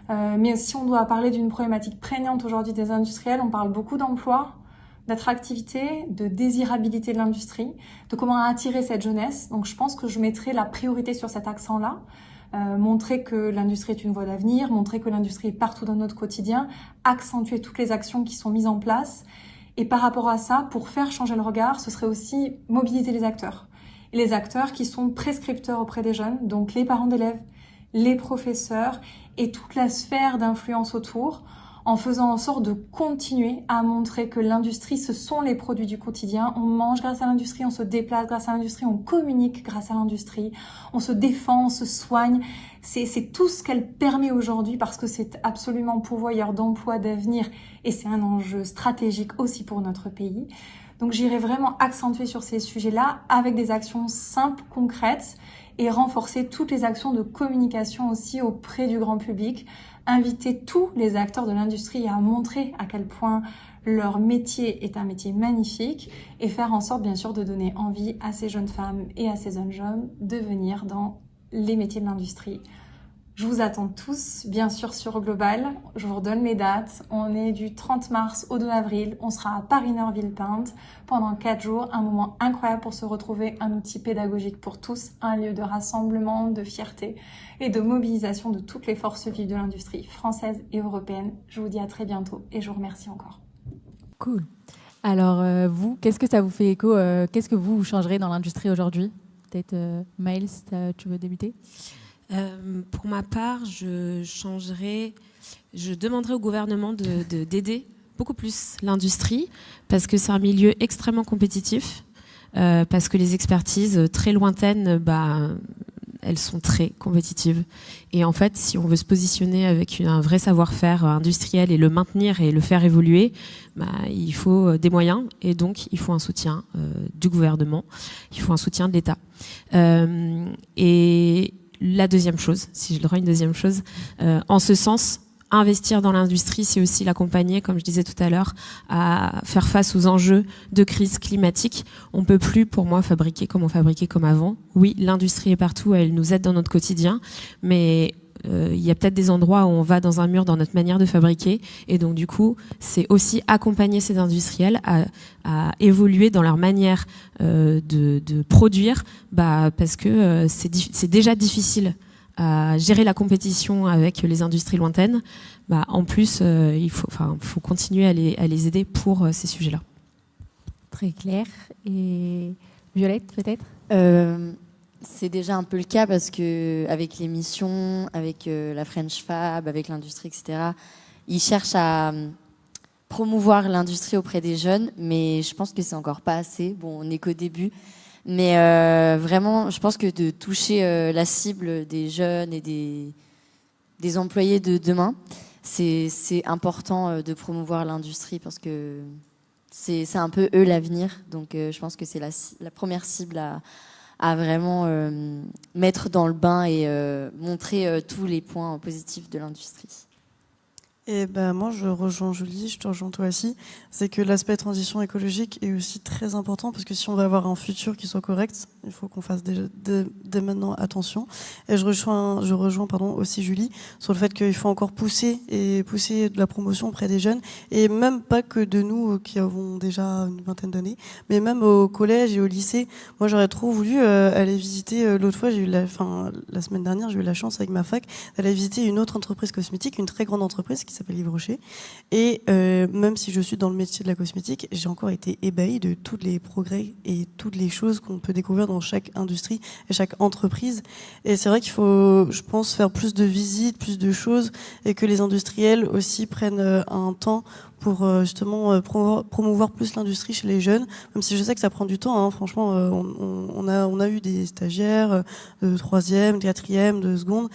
Mais si on doit parler d'une problématique prégnante aujourd'hui des industriels, on parle beaucoup d'emploi, d'attractivité, de désirabilité de l'industrie, de comment attirer cette jeunesse. Donc je pense que je mettrai la priorité sur cet accent-là. Montrer que l'industrie est une voie d'avenir, montrer que l'industrie est partout dans notre quotidien, accentuer toutes les actions qui sont mises en place. Et par rapport à ça, pour faire changer le regard, ce serait aussi mobiliser les acteurs. Et les acteurs qui sont prescripteurs auprès des jeunes, donc les parents d'élèves, les professeurs et toute la sphère d'influence autour, en faisant en sorte de continuer à montrer que l'industrie, ce sont les produits du quotidien. On mange grâce à l'industrie, on se déplace grâce à l'industrie, on communique grâce à l'industrie, on se défend, on se soigne. C'est tout ce qu'elle permet aujourd'hui parce que c'est absolument pourvoyeur d'emplois, d'avenir et c'est un enjeu stratégique aussi pour notre pays. Donc j'irai vraiment accentuer sur ces sujets-là avec des actions simples, concrètes et renforcer toutes les actions de communication aussi auprès du grand public. Inviter tous les acteurs de l'industrie à montrer à quel point leur métier est un métier magnifique et faire en sorte bien sûr de donner envie à ces jeunes femmes et à ces jeunes hommes de venir dans les métiers de l'industrie. Je vous attends tous, bien sûr, sur Global. Je vous redonne les dates. On est du 30 mars au 2 avril. On sera à Paris-Nord-Villepinte pendant 4 jours. Un moment incroyable pour se retrouver, un outil pédagogique pour tous, un lieu de rassemblement, de fierté et de mobilisation de toutes les forces vives de l'industrie française et européenne. Je vous dis à très bientôt et je vous remercie encore. Cool. Alors, vous, qu'est-ce que ça vous fait écho qu'est-ce que vous changerez dans l'industrie aujourd'hui? Peut-être, Maëlle, tu veux débuter? Pour ma part, je demanderais au gouvernement d'aider beaucoup plus l'industrie parce que c'est un milieu extrêmement compétitif, parce que les expertises très lointaines, elles sont très compétitives. Et en fait, si on veut se positionner avec un vrai savoir-faire industriel et le maintenir et le faire évoluer, il faut des moyens et donc il faut un soutien du gouvernement, il faut un soutien de l'État. Et la deuxième chose, si j'ai le droit, une deuxième chose, en ce sens, investir dans l'industrie, c'est aussi l'accompagner, comme je disais tout à l'heure, à faire face aux enjeux de crise climatique. On peut plus, pour moi, fabriquer comme on fabriquait comme avant. Oui, l'industrie est partout, elle nous aide dans notre quotidien, mais il y a peut-être des endroits où on va dans un mur dans notre manière de fabriquer, et donc du coup, c'est aussi accompagner ces industriels à évoluer dans leur manière de produire, parce que c'est déjà difficile à gérer la compétition avec les industries lointaines. En plus, il faut continuer à les aider pour ces sujets-là. Très clair. Et Violette, peut-être? C'est déjà un peu le cas parce que avec les missions, avec la French Fab, avec l'industrie, etc., ils cherchent à promouvoir l'industrie auprès des jeunes, mais je pense que c'est encore pas assez. Bon, on n'est qu'au début, mais vraiment, je pense que de toucher la cible des jeunes et des employés de demain, c'est important de promouvoir l'industrie parce que c'est un peu eux l'avenir. Donc, je pense que c'est la première cible à vraiment mettre dans le bain et montrer tous les points positifs de l'industrie. Et moi, je rejoins Julie, je te rejoins toi aussi. C'est que l'aspect transition écologique est aussi très important parce que si on veut avoir un futur qui soit correct, il faut qu'on fasse dès maintenant attention. Et je rejoins aussi Julie sur le fait qu'il faut encore pousser de la promotion auprès des jeunes et même pas que de nous qui avons déjà une vingtaine d'années, mais même au collège et au lycée. Moi, j'aurais trop voulu aller visiter. L'autre fois, la semaine dernière, j'ai eu la chance avec ma fac d'aller visiter une autre entreprise cosmétique, une très grande entreprise qui s'appelle Yves Rocher. Et même si je suis dans le métier de la cosmétique, j'ai encore été ébahie de tous les progrès et toutes les choses qu'on peut découvrir dans chaque industrie et chaque entreprise. Et c'est vrai qu'il faut, je pense, faire plus de visites, plus de choses, et que les industriels aussi prennent un temps pour justement promouvoir plus l'industrie chez les jeunes, même si je sais que ça prend du temps. Franchement, on a eu des stagiaires de 3e, 4e, de seconde.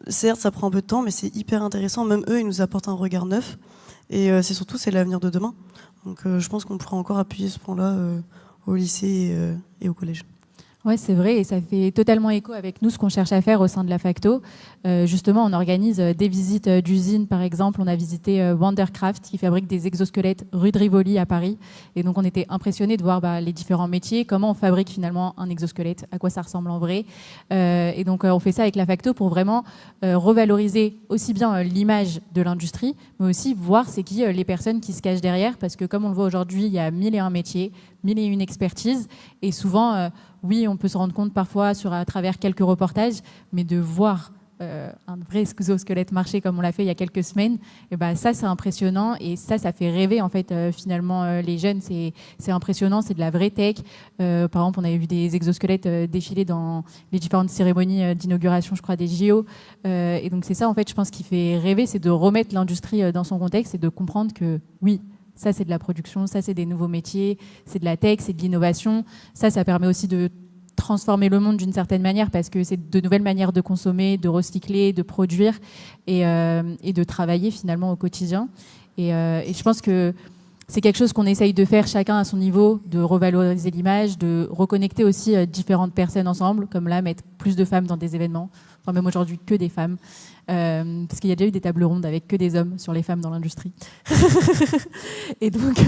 Certes, ça prend un peu de temps, mais c'est hyper intéressant. Même eux, ils nous apportent un regard neuf. Et c'est l'avenir de demain. Donc je pense qu'on pourra encore appuyer ce point-là au lycée et au collège. Ouais, c'est vrai, et ça fait totalement écho avec nous, ce qu'on cherche à faire au sein de la Facto. Justement, on organise des visites d'usines, par exemple. On a visité Wondercraft, qui fabrique des exosquelettes rue de Rivoli à Paris. Et donc, on était impressionnés de voir les différents métiers, comment on fabrique finalement un exosquelette, à quoi ça ressemble en vrai. Et donc, on fait ça avec la Facto pour vraiment revaloriser aussi bien l'image de l'industrie, mais aussi voir c'est qui les personnes qui se cachent derrière. Parce que comme on le voit aujourd'hui, il y a 1001 métiers, 1001 expertises. Et souvent... oui, on peut se rendre compte parfois à travers quelques reportages, mais de voir un vrai exosquelette marcher comme on l'a fait il y a quelques semaines, et ça c'est impressionnant et ça fait rêver en fait finalement les jeunes. C'est impressionnant, c'est de la vraie tech. Par exemple, on avait vu des exosquelettes défiler dans les différentes cérémonies d'inauguration, je crois, des JO. Et donc c'est ça en fait, je pense, qui fait rêver, c'est de remettre l'industrie dans son contexte et de comprendre que oui, ça, c'est de la production, ça, c'est des nouveaux métiers, c'est de la tech, c'est de l'innovation. Ça permet aussi de transformer le monde d'une certaine manière parce que c'est de nouvelles manières de consommer, de recycler, de produire et de travailler finalement au quotidien. Et je pense que c'est quelque chose qu'on essaye de faire chacun à son niveau, de revaloriser l'image, de reconnecter aussi différentes personnes ensemble, comme là, mettre plus de femmes dans des événements, enfin même aujourd'hui que des femmes. Parce qu'il y a déjà eu des tables rondes avec que des hommes sur les femmes dans l'industrie. Et donc,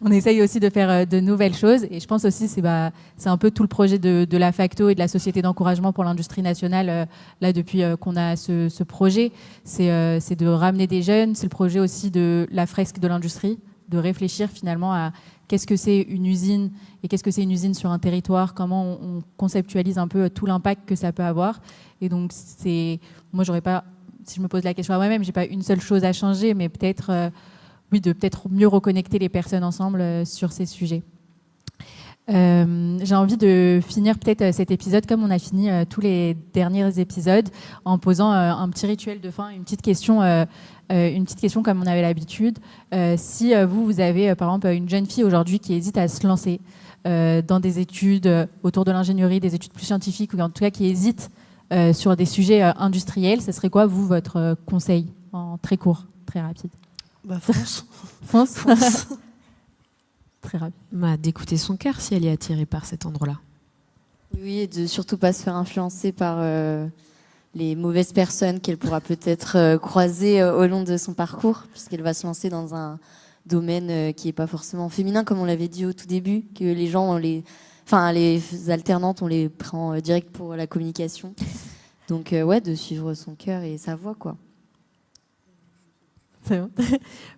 on essaye aussi de faire de nouvelles choses. Et je pense aussi c'est un peu tout le projet de la Facto et de la Société d'encouragement pour l'industrie nationale, là, depuis qu'on a ce projet. C'est de ramener des jeunes. C'est le projet aussi de la fresque de l'industrie, de réfléchir finalement à qu'est-ce que c'est une usine et qu'est-ce que c'est une usine sur un territoire, comment on conceptualise un peu tout l'impact que ça peut avoir. Et donc, moi, j'aurais pas... Si je me pose la question à moi-même, j'ai pas une seule chose à changer, mais peut-être de peut-être mieux reconnecter les personnes ensemble sur ces sujets. J'ai envie de finir peut-être cet épisode comme on a fini tous les derniers épisodes, en posant un petit rituel de fin, une petite question comme on avait l'habitude. Si vous avez par exemple une jeune fille aujourd'hui qui hésite à se lancer dans des études autour de l'ingénierie, des études plus scientifiques, ou en tout cas qui hésite sur des sujets industriels, ce serait quoi, vous, votre conseil en très court, très rapide? Fonce. Fonce. Très rapide. D'écouter son cœur si elle est attirée par cet endroit-là. Oui, et de surtout pas se faire influencer par les mauvaises personnes qu'elle pourra peut-être croiser au long de son parcours, puisqu'elle va se lancer dans un domaine qui n'est pas forcément féminin, comme on l'avait dit au tout début, que les gens, les alternantes, on les prend direct pour la communication. Donc, de suivre son cœur et sa voix, quoi. C'est bon.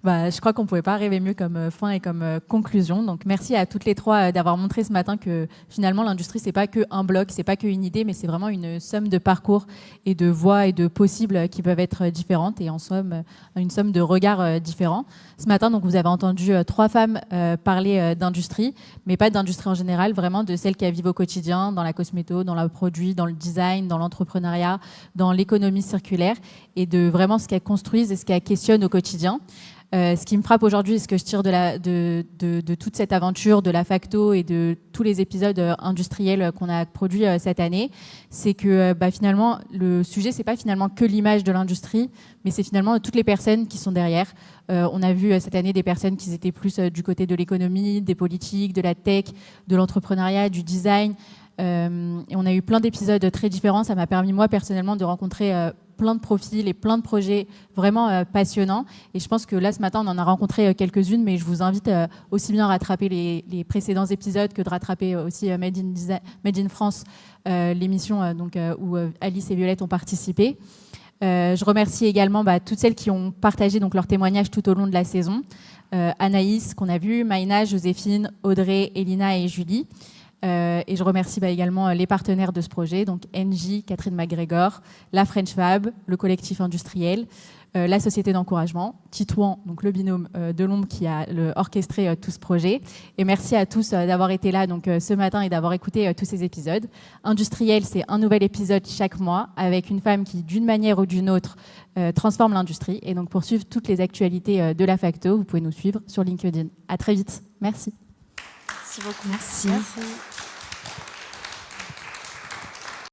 Je crois qu'on ne pouvait pas rêver mieux comme fin et comme conclusion. Donc, merci à toutes les trois d'avoir montré ce matin que finalement, l'industrie, ce n'est pas qu'un bloc, ce n'est pas qu'une idée, mais c'est vraiment une somme de parcours et de voies et de possibles qui peuvent être différentes et en somme, une somme de regards différents. Ce matin, donc, vous avez entendu 3 femmes parler d'industrie, mais pas d'industrie en général, vraiment de celles qui vivent au quotidien, dans la cosméto, dans le produit, dans le design, dans l'entrepreneuriat, dans l'économie circulaire et de vraiment ce qu'elles construisent et ce qu'elles questionnent au quotidien. Ce qui me frappe aujourd'hui et ce que je tire de toute cette aventure, de la Facto et de tous les épisodes industriels qu'on a produits cette année, c'est que finalement, le sujet, c'est pas finalement que l'image de l'industrie, mais c'est finalement toutes les personnes qui sont derrière. On a vu cette année des personnes qui étaient plus du côté de l'économie, des politiques, de la tech, de l'entrepreneuriat, du design. Et on a eu plein d'épisodes très différents. Ça m'a permis, moi, personnellement, de rencontrer plein de profils et plein de projets vraiment passionnants. Et je pense que là, ce matin, on en a rencontré quelques-unes, mais je vous invite aussi bien à rattraper les précédents épisodes que de rattraper aussi Made in France, l'émission où Alice et Violette ont participé. Je remercie également toutes celles qui ont partagé donc, leur témoignage tout au long de la saison. Anaïs, qu'on a vu, Maïna, Joséphine, Audrey, Elina et Julie. Et je remercie également les partenaires de ce projet, donc NJ, Catherine MacGregor, la French Fab, le collectif industriel, la société d'encouragement, Titouan, donc le binôme de l'ombre qui a orchestré tout ce projet. Et merci à tous d'avoir été là ce matin et d'avoir écouté tous ces épisodes. Industriel, c'est un nouvel épisode chaque mois avec une femme qui, d'une manière ou d'une autre, transforme l'industrie. Et donc pour suivre toutes les actualités de la Facto, vous pouvez nous suivre sur LinkedIn. À très vite. Merci. Merci beaucoup. Merci. Merci.